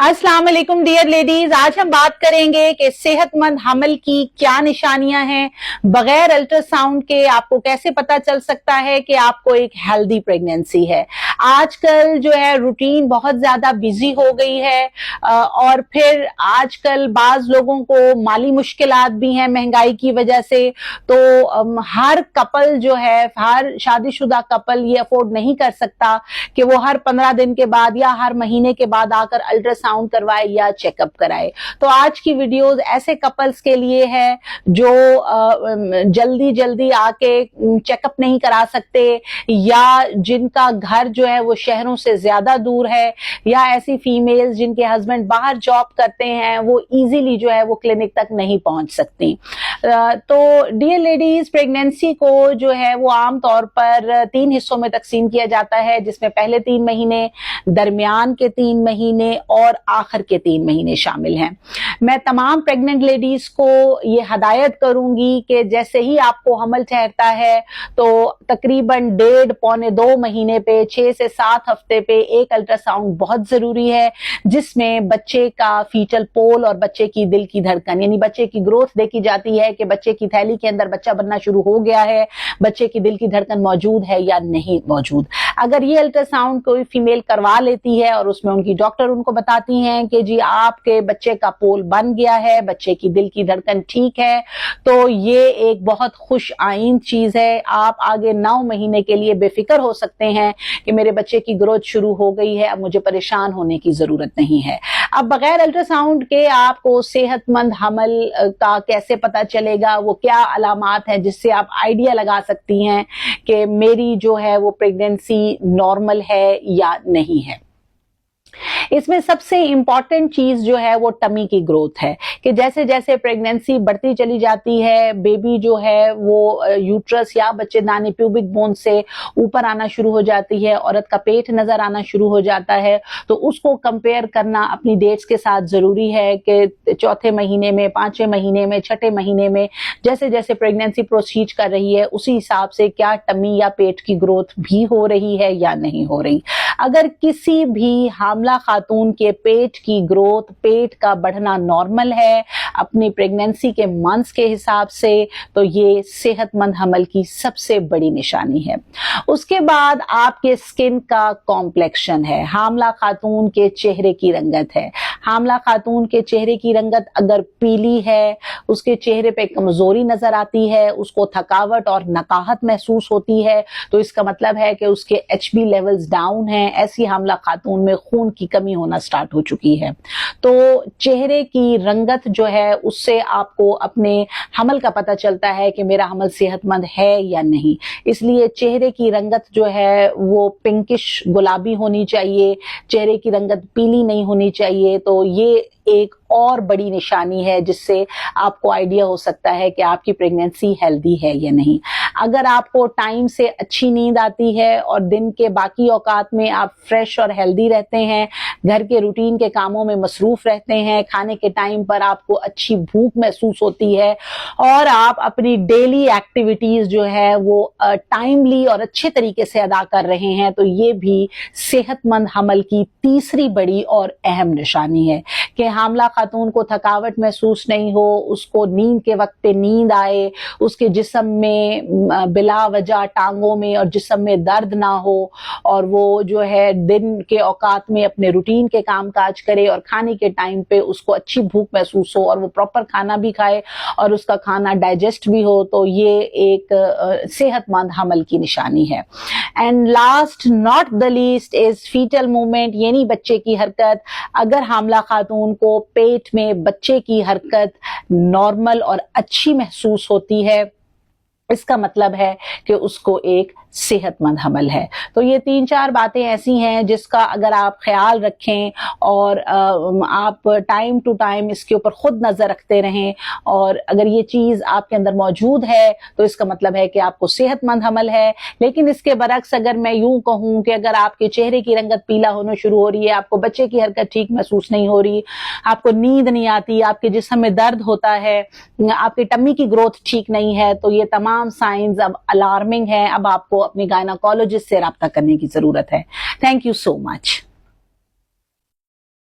अस्सलाम वालेकुम dear ladies, आज हम बात करेंगे कि सेहतमंद हमल की क्या निशानियां हैं। बगैर अल्ट्रासाउंड के आपको कैसे पता चल सकता है कि आपको एक हेल्दी प्रेगनेंसी है। आजकल जो है रूटीन बहुत ज्यादा बिजी हो गई है और फिर आजकल बाज लोगों को माली मुश्किलात भी हैं महंगाई की वजह से। तो हर कपल जो है, हर शादीशुदा कपल ये अफोर्ड नहीं कर सकता कि वो हर 15 दिन के बाद या हर महीने के बाद आकर अल्ट्रासाउंड करवाए या चेकअप कराए। तो आज की वीडियोस ऐसे कपल्स के लिए है जो जल्दी जल्दी आके चेकअप नहीं करा सकते, या जिनका घर जो है वो शहरों से ज्यादा दूर है, या ऐसी फीमेल्स जिनके हस्बैंड बाहर जॉब करते हैं, वो इजीली जो है वो क्लिनिक तक नहीं पहुंच सकती। तो डियर लेडीज, प्रेगनेंसी को जो है वो आम तौर पर 3 हिस्सों में तकसीम किया जाता है, जिसमें पहले 3 महीने, दरमियान के 3 महीने और आखिर के 3 महीने शामिल हैं। मैं तमाम प्रेग्नेंट लेडीज को ये हदायत करूंगी कि जैसे ही आपको हमल ठहरता है तो तकरीबन 1.5 पौने 2 महीने पे 6 से 7 हफ्ते पे एक अल्ट्रासाउंड बहुत जरूरी है, जिसमें बच्चे का फीटल पोल और बच्चे की दिल की धड़कन यानी बच्चे की ग्रोथ देखी जाती है कि बच्चे की थैली के अंदर बच्चा बनना शुरू हो गया है, बच्चे की दिल की धड़कन मौजूद है या नहीं मौजूद। अगर ये अल्ट्रासाउंड कोई फीमेल करवा लेती है और उसमें उनकी डॉक्टर उनको बताती हैं कि जी आपके बच्चे का पोल बन गया है, बच्चे की दिल की धड़कन ठीक है, तो ये एक बहुत खुश आइंद चीज है। आप आगे 9 महीने के लिए बेफिक्र हो सकते हैं कि मेरे बच्चे की ग्रोथ शुरू हो गई है, अब मुझे परेशान होने की जरूरत नहीं है। अब बगैर अल्ट्रासाउंड के आपको सेहतमंद हमल का कैसे पता चलेगा, वो क्या अलामात हैं जिससे आप आइडिया लगा सकती हैं कि मेरी जो है वो प्रेगनेंसी नॉर्मल है या नहीं है। इसमें सबसे इंपॉर्टेंट चीज जो है वो टमी की ग्रोथ है कि जैसे जैसे प्रेगनेंसी बढ़ती चली जाती है, बेबी जो है वो यूट्रस या बच्चेदानी प्यूबिक बोन से ऊपर आना शुरू हो जाती है, औरत का पेट नजर आना शुरू हो जाता है। तो उसको कंपेयर करना अपनी डेट्स के साथ जरूरी है कि 4थे महीने में, 5वें महीने में, 6ठे महीने में जैसे जैसे प्रेगनेंसी प्रोसीड कर रही है उसी हिसाब से क्या टमी या पेट की ग्रोथ भी हो रही है या नहीं हो रही। अगर किसी भी हामला खातून के पेट की ग्रोथ, पेट का बढ़ना नॉर्मल है अपनी प्रेगनेंसी के मंथ्स के हिसाब से, तो ये सेहतमंद हमल की सबसे बड़ी निशानी है। उसके बाद आपके स्किन का कॉम्प्लेक्शन है, हामला खातून के चेहरे की रंगत है। हामला खातून के चेहरे की रंगत अगर पीली है, उसके चेहरे पे कमजोरी नजर आती है, उसको थकावट और नकाहत महसूस होती है, तो इसका मतलब है कि उसके HB लेवल्स डाउन हैं। ऐसी हामला खातून में खून की कमी होना स्टार्ट हो चुकी है। तो चेहरे की रंगत जो है उससे आपको अपने हमल का पता चलता है कि मेरा हमल सेहतमंद है या नहीं। इसलिए चेहरे की रंगत जो है वो पिंकिश गुलाबी होनी चाहिए, चेहरे की रंगत पीली नहीं होनी चाहिए। तो ये एक और बड़ी निशानी है जिससे आपको आइडिया हो सकता है कि आपकी प्रेगनेंसी हेल्दी है या नहीं। अगर आपको टाइम से अच्छी नींद आती है और दिन के बाकी औकात में आप फ्रेश और हेल्दी रहते हैं, घर के रूटीन के कामों में मसरूफ रहते हैं, खाने के टाइम पर आपको अच्छी भूख महसूस होती है और आप अपनी डेली एक्टिविटीज जो है वो टाइमली और अच्छे तरीके से अदा कर रहे हैं, तो ये भी सेहतमंद हमल की तीसरी बड़ी और अहम निशानी है कि हामला खातून को थकावट महसूस नहीं हो, उसको नींद के वक्त पे नींद आए, उसके जिस्म में बिला वजह टांगों में और जिस्म में दर्द ना हो, और वो जो है दिन के औकात में अपने रूटीन के काम काज करे और खाने के टाइम पे उसको अच्छी भूख महसूस हो और वो प्रॉपर खाना भी खाए और उसका खाना डाइजेस्ट भी हो, तो ये एक सेहतमंद हमल की निशानी है। And last not the least is fetal movement यानी बच्चे की हरकत। अगर हामला खातून को पेट में बच्चे की हरकत नॉर्मल और अच्छी महसूस होती है, इसका मतलब है कि उसको एक सेहतमंद हमल है। तो ये 3-4 बातें ऐसी हैं जिसका अगर आप ख्याल रखें और आप टाइम टू टाइम इसके ऊपर खुद नजर रखते रहें, और अगर ये चीज आपके अंदर मौजूद है तो इसका मतलब है कि आपको सेहतमंद हमल है। लेकिन इसके बरक्स अगर मैं यूं कहूं कि अगर आपके चेहरे की रंगत पीला होना शुरू हो रही है, आपको बच्चे की हरकत ठीक महसूस नहीं हो रही, आपको नींद नहीं आती, आपके जिस्म में दर्द होता है, आपकी टम्मी की ग्रोथ ठीक नहीं है, तो ये तमाम साइंस अब अलार्मिंग है। अब आपको अपने गायनेकोलॉजिस्ट से राब्ता करने की जरूरत है। Thank you so much.